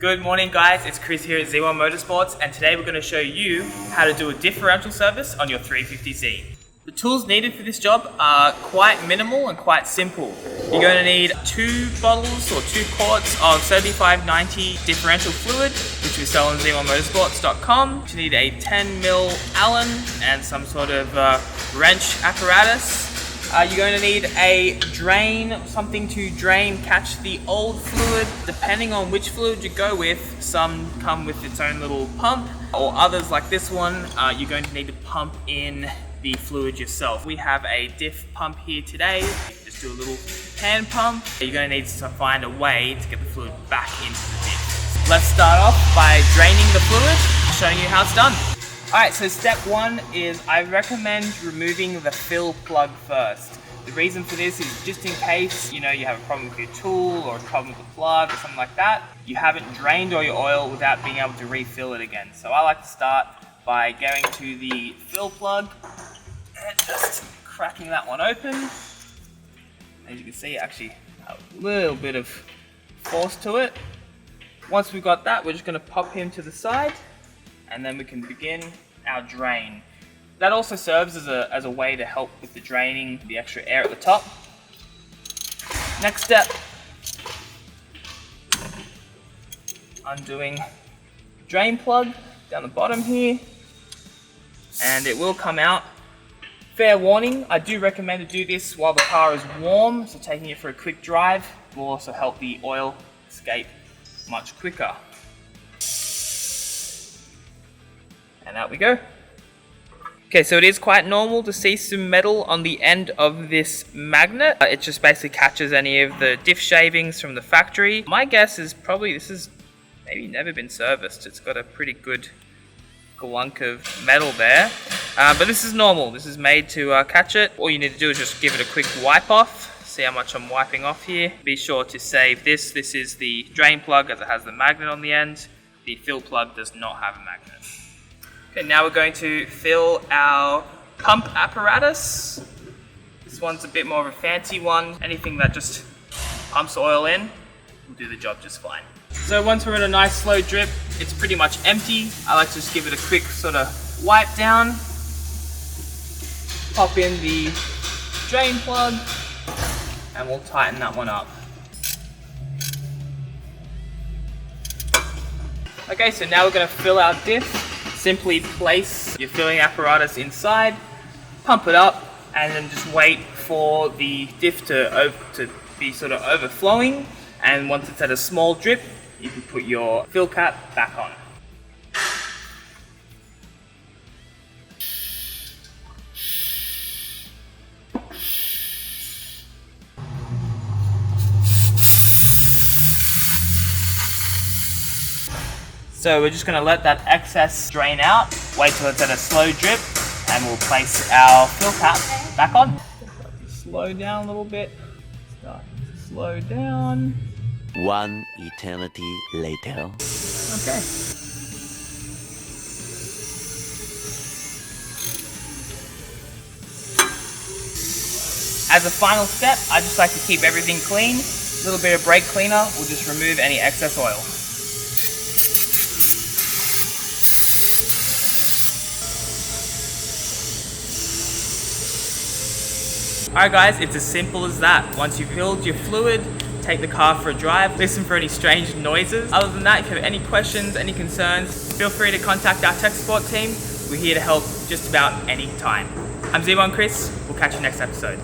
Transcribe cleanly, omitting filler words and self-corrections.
Good morning guys, it's Chris here at Z1 Motorsports, and today we're going to show you how to do a differential service on your 350Z. The tools needed for this job are quite minimal and quite simple. You're going to need 2 bottles or 2 quarts of 3590 differential fluid, which we sell on z1motorsports.com. You need a 10mm Allen and some sort of wrench apparatus. You're going to need a drain, something to drain, catch the old fluid. Depending on which fluid you go with, some come with its own little pump, or others like this one, you're going to need to pump in the fluid yourself. We have a diff pump here today. Just do a little hand pump. You're going to need to find a way to get the fluid back into the diff. Let's start off by draining the fluid, showing you how it's done. Alright, so step 1 is I recommend removing the fill plug first. The reason for this is just in case, you have a problem with your tool or a problem with the plug or something like that, you haven't drained all your oil without being able to refill it again. So I like to start by going to the fill plug and just cracking that one open. As you can see, actually a little bit of force to it. Once we've got that, we're just going to pop him to the side, and then we can begin our drain. That also serves as a way to help with the draining the extra air at the top. Next step, undoing drain plug down the bottom here, and it will come out. Fair warning, I do recommend to do this while the car is warm, so taking it for a quick drive will also help the oil escape much quicker. And out we go. Okay, so it is quite normal to see some metal on the end of this magnet. It just basically catches any of the diff shavings from the factory. My guess is probably this has maybe never been serviced. It's got a pretty good glunk of metal there. But this is normal. This is made to catch it. All you need to do is just give it a quick wipe off. See how much I'm wiping off here. Be sure to save this. This is the drain plug as it has the magnet on the end. The fill plug does not have a magnet. Okay, now we're going to fill our pump apparatus. This one's a bit more of a fancy one. Anything that just pumps oil in will do the job just fine. So once we're in a nice slow drip, it's pretty much empty. I like to just give it a quick sort of wipe down. Pop in the drain plug, and we'll tighten that one up. Okay, so now we're going to fill our diff. Simply place your filling apparatus inside, pump it up, and then just wait for the diff to be sort of overflowing. And once it's at a small drip, you can put your fill cap back on. So we're just going to let that excess drain out, wait till it's at a slow drip, and we'll place our fill cap back on. Slow down a little bit, start to slow down. One eternity later. Okay. As a final step, I just like to keep everything clean. A little bit of brake cleaner will just remove any excess oil. Alright guys, it's as simple as that. Once you've filled your fluid, take the car for a drive, listen for any strange noises. Other than that, if you have any questions, any concerns, feel free to contact our tech support team. We're here to help just about any time. I'm Z1 Chris, we'll catch you next episode.